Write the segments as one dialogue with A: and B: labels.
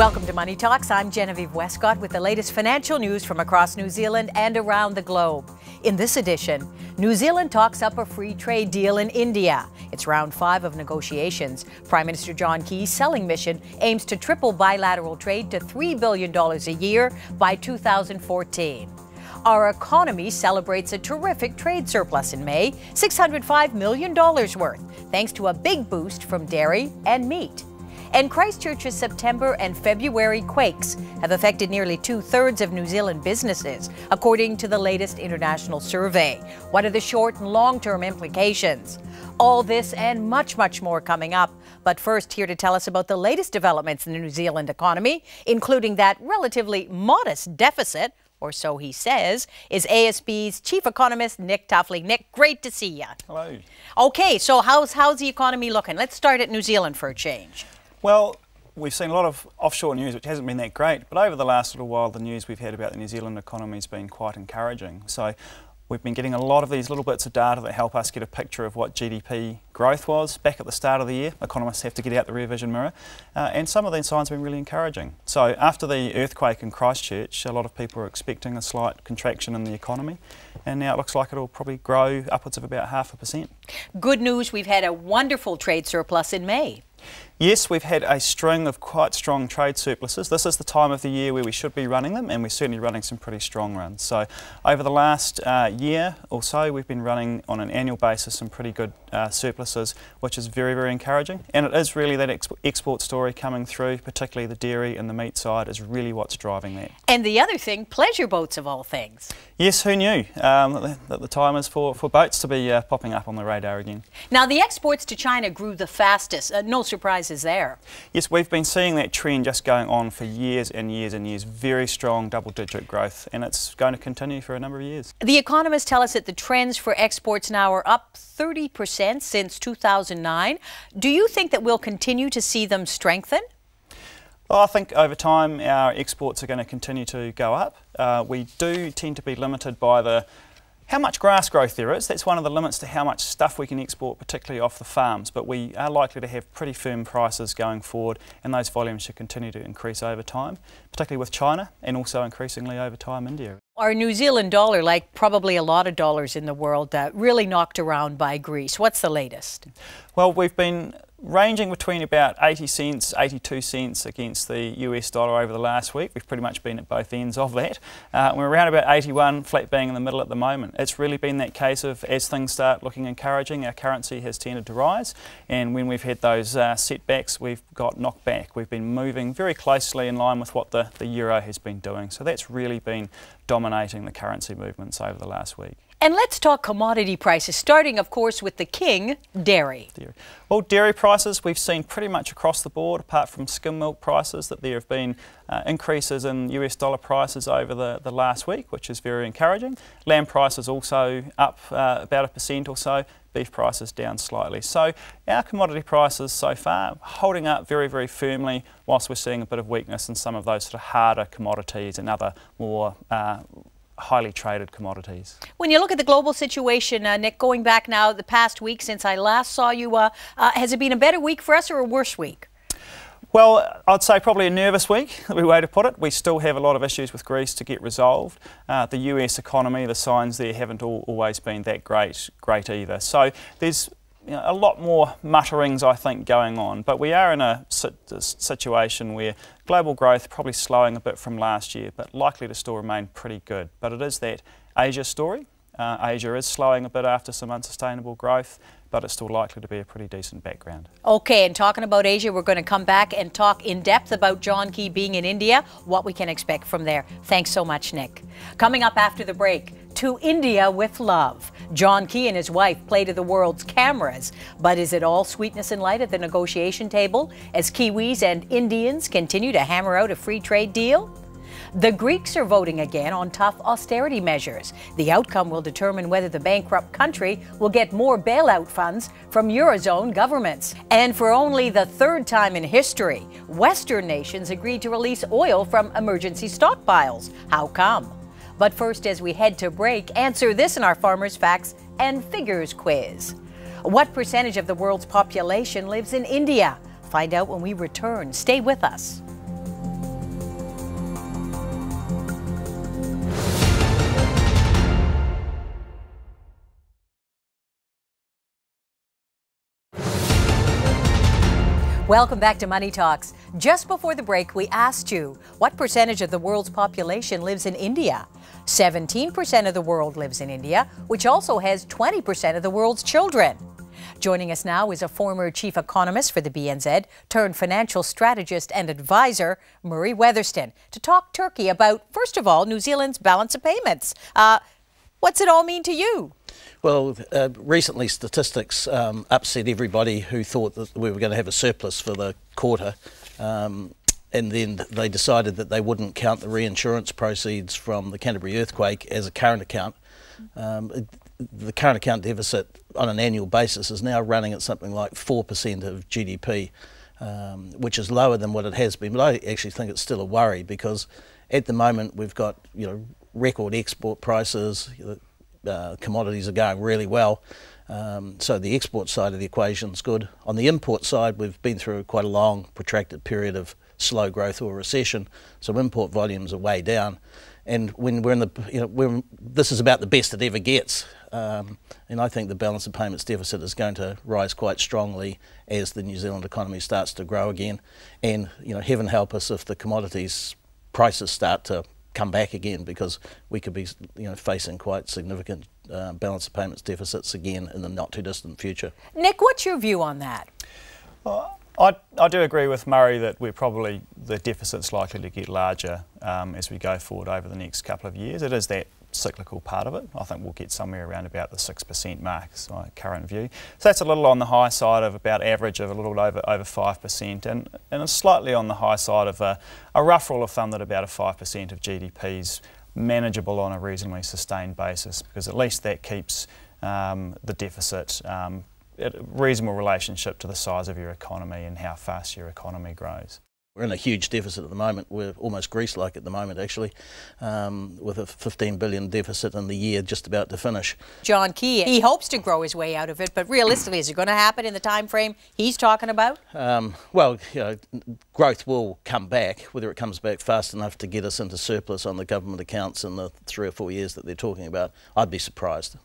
A: Welcome to Money Talks. I'm Genevieve Westcott with the latest financial news from across New Zealand and around the globe. In this edition, New Zealand talks up a free trade deal in India. It's round 5 of negotiations. Prime Minister John Key's selling mission aims to triple bilateral trade to $3 billion a year by 2014. Our economy celebrates a terrific trade surplus in May, $605 million worth, thanks to a big boost from dairy and meat. And Christchurch's September and February quakes have affected nearly 2/3 of New Zealand businesses, according to the latest international survey. What are the short and long-term implications? All this and much, much more coming up. But first, here to tell us about the latest developments in the New Zealand economy, including that relatively modest deficit, or so he says, is ASB's chief economist, Nick Tuffley. Nick, great to see you.
B: Hello.
A: Okay, so how's the economy looking? Let's start at New Zealand for a change.
B: Well, we've seen a lot of offshore news, which hasn't been that great, but over the last little while, the news we've had about the New Zealand economy has been quite encouraging. So we've been getting a lot of these little bits of data that help us get a picture of what GDP growth was back at the start of the year. Economists have to get out the rear vision mirror, and some of these signs have been really encouraging. So after the earthquake in Christchurch, a lot of people were expecting a slight contraction in the economy, and now it looks like it'll probably grow upwards of about 0.5%.
A: Good news, we've had a wonderful trade surplus in May.
B: Yes, we've had a string of quite strong trade surpluses. This is the time of the year where we should be running them, and we're certainly running some pretty strong runs. So over the last year or so, we've been running on an annual basis some pretty good surpluses, which is very, very encouraging. And it is really that export story coming through, particularly the dairy and the meat side is really what's driving that.
A: And the other thing, pleasure boats of all things.
B: Yes, who knew that the time is for boats to be popping up on the radar again.
A: Now, the exports to China grew the fastest. No surprises there.
B: Yes, we've been seeing that trend just going on for years and years and years. Very strong double-digit growth, and it's going to continue for a number of years.
A: The Economist tell us that the trends for exports now are up 30% since 2009. Do you think that we'll continue to see them strengthen?
B: Well, I think over time our exports are going to continue to go up. We do tend to be limited by how much grass growth there is. That's one of the limits to how much stuff we can export, particularly off the farms. But we are likely to have pretty firm prices going forward, and those volumes should continue to increase over time, particularly with China and also increasingly over time India. Our
A: New Zealand dollar, like probably a lot of dollars in the world, really knocked around by Greece. What's the latest? Well,
B: we've been ranging between about 80 cents, 82 cents against the US dollar over the last week. We've pretty much been at both ends of that. We're around about 81, flat bang in the middle at the moment. It's really been that case of as things start looking encouraging, our currency has tended to rise, and when we've had those setbacks, we've got knocked back. We've been moving very closely in line with what the euro has been doing. So that's really been dominating the currency movements over the last week.
A: And let's talk commodity prices, starting, of course, with the king, dairy.
B: Well, dairy prices we've seen pretty much across the board, apart from skim milk prices, that there have been increases in US dollar prices over the last week, which is very encouraging. Lamb prices also up about 1% or so. Beef prices down slightly. So our commodity prices so far holding up very, very firmly, whilst we're seeing a bit of weakness in some of those sort of harder commodities and other more highly traded commodities.
A: When you look at the global situation, Nick, going back now the past week since I last saw you, has it been a better week for us or a worse week?
B: Well, I'd say probably a nervous week, the way to put it. We still have a lot of issues with Greece to get resolved. The US economy, the signs there haven't always been that great either. So there's a lot more mutterings, I think, going on. But we are in a situation where global growth probably slowing a bit from last year, but likely to still remain pretty good. But it is that Asia story. Asia is slowing a bit after some unsustainable growth, but it's still likely to be a pretty decent background.
A: Okay, and talking about Asia, we're going to come back and talk in depth about John Key being in India, what we can expect from there. Thanks so much, Nick. Coming up after the break, to India with love. John Key and his wife play to the world's cameras, but is it all sweetness and light at the negotiation table as Kiwis and Indians continue to hammer out a free trade deal? The Greeks are voting again on tough austerity measures. The outcome will determine whether the bankrupt country will get more bailout funds from Eurozone governments. And for only the third time in history, Western nations agreed to release oil from emergency stockpiles. How come? But first, as we head to break, answer this in our Farmers' Facts and Figures quiz. What percentage of the world's population lives in India? Find out when we return. Stay with us. Welcome back to Money Talks. Just before the break, we asked you, what percentage of the world's population lives in India? 17% of the world lives in India, which also has 20% of the world's children. Joining us now is a former chief economist for the BNZ, turned financial strategist and advisor, Murray Weatherston, to talk Turkey about, first of all, New Zealand's balance of payments. What's it all mean to you?
C: Well, recently statistics upset everybody who thought that we were going to have a surplus for the quarter, and then they decided that they wouldn't count the reinsurance proceeds from the Canterbury earthquake as a current account. The current account deficit on an annual basis is now running at something like 4% of GDP, which is lower than what it has been. But I actually think it's still a worry, because at the moment we've got record export prices. Commodities are going really well, so the export side of the equation is good. On the import side, we've been through quite a long, protracted period of slow growth or recession, so import volumes are way down. And when we're in the, this is about the best it ever gets, and I think the balance of payments deficit is going to rise quite strongly as the New Zealand economy starts to grow again. And heaven help us if the commodities prices start to come back again, because we could be facing quite significant balance of payments deficits again in the not too distant future.
A: Nick, what's your view on that?
B: Well, I do agree with Murray that the deficit's likely to get larger as we go forward over the next couple of years. It is that cyclical part of it. I think we'll get somewhere around about the 6% mark, is my current view. So that's a little on the high side of about average of a little over 5%, and it's slightly on the high side of a rough rule of thumb that about a 5% of GDP is manageable on a reasonably sustained basis, because at least that keeps the deficit a reasonable relationship to the size of your economy and how fast your economy grows.
C: We're in a huge deficit at the moment. We're almost Greece-like at the moment, actually, with a 15 billion deficit in the year just about to finish.
A: John Key, he hopes to grow his way out of it, but realistically, is it going to happen in the time frame he's talking about?
C: Well, growth will come back. Whether it comes back fast enough to get us into surplus on the government accounts in the 3 or 4 years that they're talking about, I'd be surprised.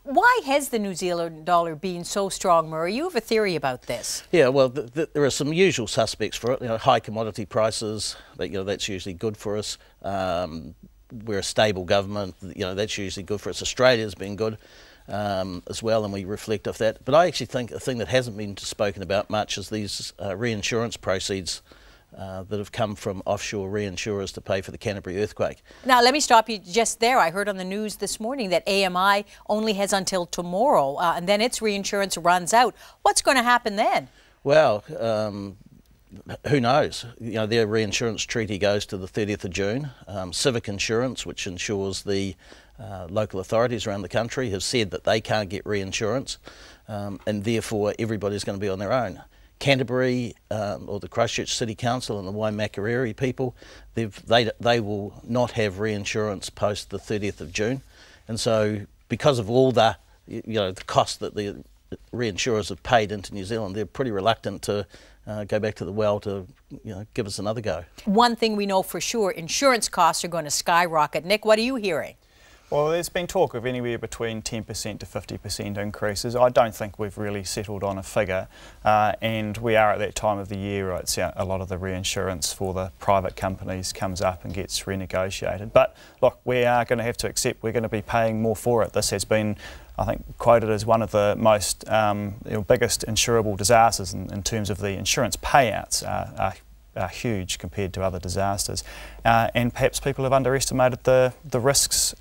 A: Why has the New Zealand dollar been so strong, Murray? You have a theory about this.
C: Yeah, well, there are some usual suspects for it. High commodity prices, that's usually good for us. We're a stable government, that's usually good for us. Australia's been good as well, and we reflect off that. But I actually think a thing that hasn't been spoken about much is these reinsurance proceeds that have come from offshore reinsurers to pay for the Canterbury earthquake.
A: Now, let me stop you just there. I heard on the news this morning that AMI only has until tomorrow, and then its reinsurance runs out. What's going to happen then?
C: Well, who knows? Their reinsurance treaty goes to the 30th of June. Civic Insurance, which insures the local authorities around the country, have said that they can't get reinsurance, and therefore everybody's going to be on their own. Canterbury, or the Christchurch City Council and the Waimakariri people, they will not have reinsurance post the 30th of June. And so because of all the, the cost that the reinsurers have paid into New Zealand, they're pretty reluctant to go back to the well to give us another go. One
A: thing we know for sure, insurance costs are going to skyrocket. Nick, what are you hearing?
B: Well, there's been talk of anywhere between 10% to 50% increases. I don't think we've really settled on a figure, and we are at that time of the year where a lot of the reinsurance for the private companies comes up and gets renegotiated. But look, we are going to have to accept we're going to be paying more for it. This has been, I think, quoted as one of the most biggest insurable disasters in terms of the insurance payouts are huge compared to other disasters, and perhaps people have underestimated the risks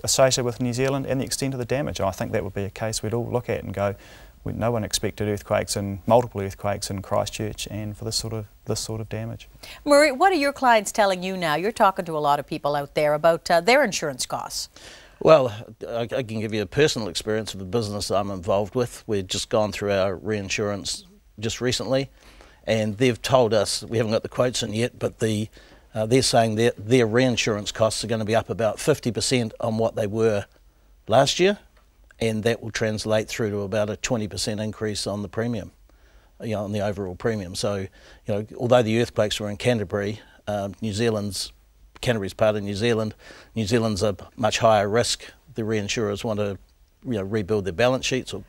B: associated with New Zealand and the extent of the damage. I think that would be a case we'd all look at and go, no one expected earthquakes and multiple earthquakes in Christchurch and for this sort of damage.
A: Murray, what are your clients telling you now? You're talking to a lot of people out there about their insurance costs.
C: Well, I can give you a personal experience of a business I'm involved with. We've just gone through our reinsurance just recently, and they've told us, we haven't got the quotes in yet, but they're saying their reinsurance costs are going to be up about 50% on what they were last year, and that will translate through to about a 20% increase on the premium, on the overall premium. So, although the earthquakes were in Canterbury, Canterbury's part of New Zealand. New Zealand's a much higher risk. The reinsurers want to, rebuild their balance sheets or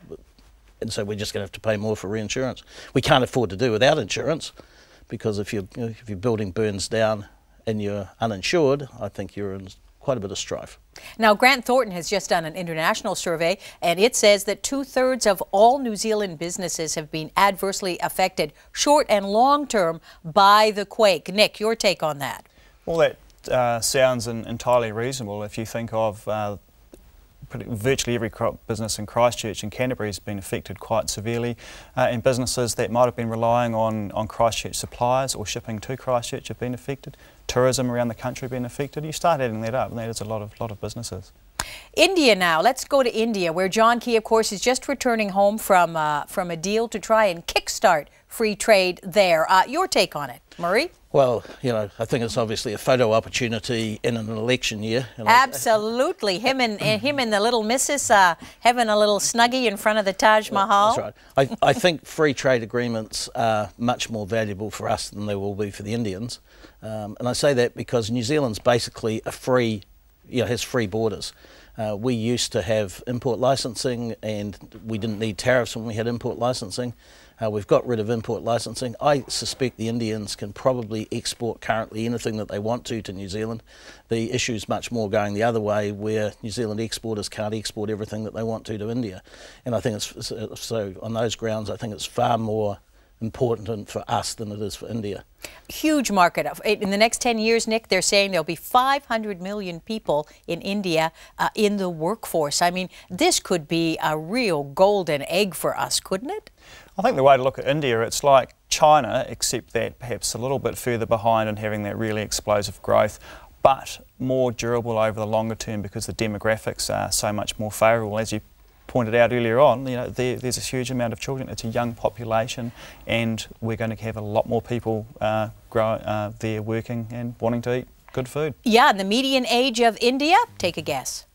C: and so we're just going to have to pay more for reinsurance. We can't afford to do without insurance, because if your building burns down and you're uninsured, I think you're in quite a bit of strife.
A: Now, Grant Thornton has just done an international survey, and it says that 2/3 of all New Zealand businesses have been adversely affected, short and long term, by the quake. Nick, your take on that?
B: Well, that sounds entirely reasonable if you think of virtually every business in Christchurch and Canterbury has been affected quite severely, and businesses that might have been relying on Christchurch suppliers or shipping to Christchurch have been affected. Tourism around the country have been affected. You start adding that up, and that is a lot of businesses.
A: India now. Let's go to India, where John Key, of course, is just returning home from a deal to try and kickstart free trade there. Your take on it, Murray?
C: Well, you know, I think it's obviously a photo opportunity in an election year.
A: Absolutely. Him and the little missus having a little snuggie in front of the Taj Mahal.
C: That's right. I think free trade agreements are much more valuable for us than they will be for the Indians. And I say that because New Zealand's basically a free, has free borders. We used to have import licensing, and we didn't need tariffs when we had import licensing. We've got rid of import licensing. I suspect the Indians can probably export currently anything that they want to New Zealand. The issue is much more going the other way, where New Zealand exporters can't export everything that they want to India. And I think it's so on those grounds, I think it's far more important for us than it is for India.
A: Huge market. In the next 10 years, Nick, they're saying there'll be 500 million people in India in the workforce. I mean, this could be a real golden egg for us, couldn't it?
B: I think the way to look at India, it's like China, except that perhaps a little bit further behind and having that really explosive growth, but more durable over the longer term because the demographics are so much more favourable. As you pointed out earlier on, there's a huge amount of children. It's a young population, and we're going to have a lot more people there working and wanting to eat good food. Yeah,
A: and the median age of India, take a guess.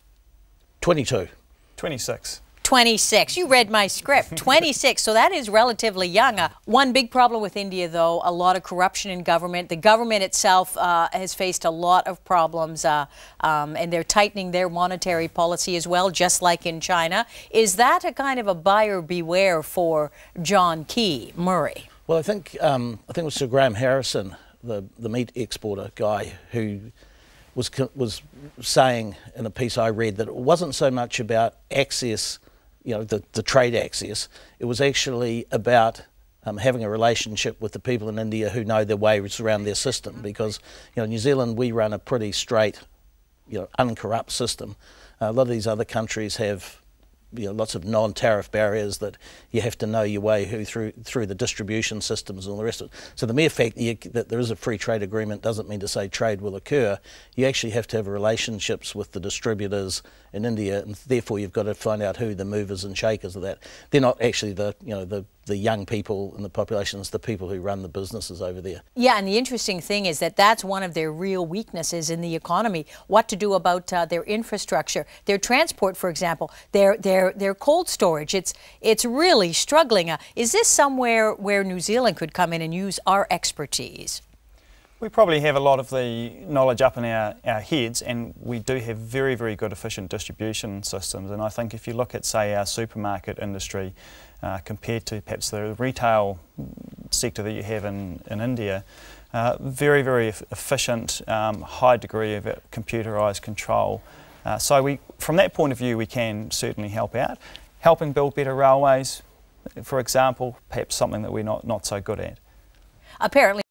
C: 22.
B: 26.
A: 26. You read my script. 26. So that is relatively young. One big problem with India, though, a lot of corruption in government. The government itself has faced a lot of problems, and they're tightening their monetary policy as well, just like in China. Is that a kind of a buyer beware for John Key, Murray?
C: Well, I think it was Sir Graham Harrison, the meat exporter guy, who was saying in a piece I read that it wasn't so much about access, the trade access. It was actually about having a relationship with the people in India who know their ways around their system, because New Zealand, we run a pretty straight, uncorrupt system. A lot of these other countries have lots of non-tariff barriers that you have to know your way through the distribution systems and all the rest of it. So the mere fact that there is a free trade agreement doesn't mean to say trade will occur. You actually have to have relationships with the distributors in India, and therefore you've got to find out who the movers and shakers of that. They're not actually the young people in the population, it's the people who run the businesses over there.
A: Yeah, and the interesting thing is that that's one of their real weaknesses in the economy. What to do about their infrastructure, their transport, for example, their cold storage. It's really struggling. Is this somewhere where New Zealand could come in and use our expertise?
B: We probably have a lot of the knowledge up in our heads, and we do have very, very good efficient distribution systems. And I think if you look at, say, our supermarket industry compared to perhaps the retail sector that you have in India, very, very efficient, high degree of computerised control. So from that point of view, we can certainly help out. Helping build better railways, for example, perhaps something that we're not so good at.
A: Apparently.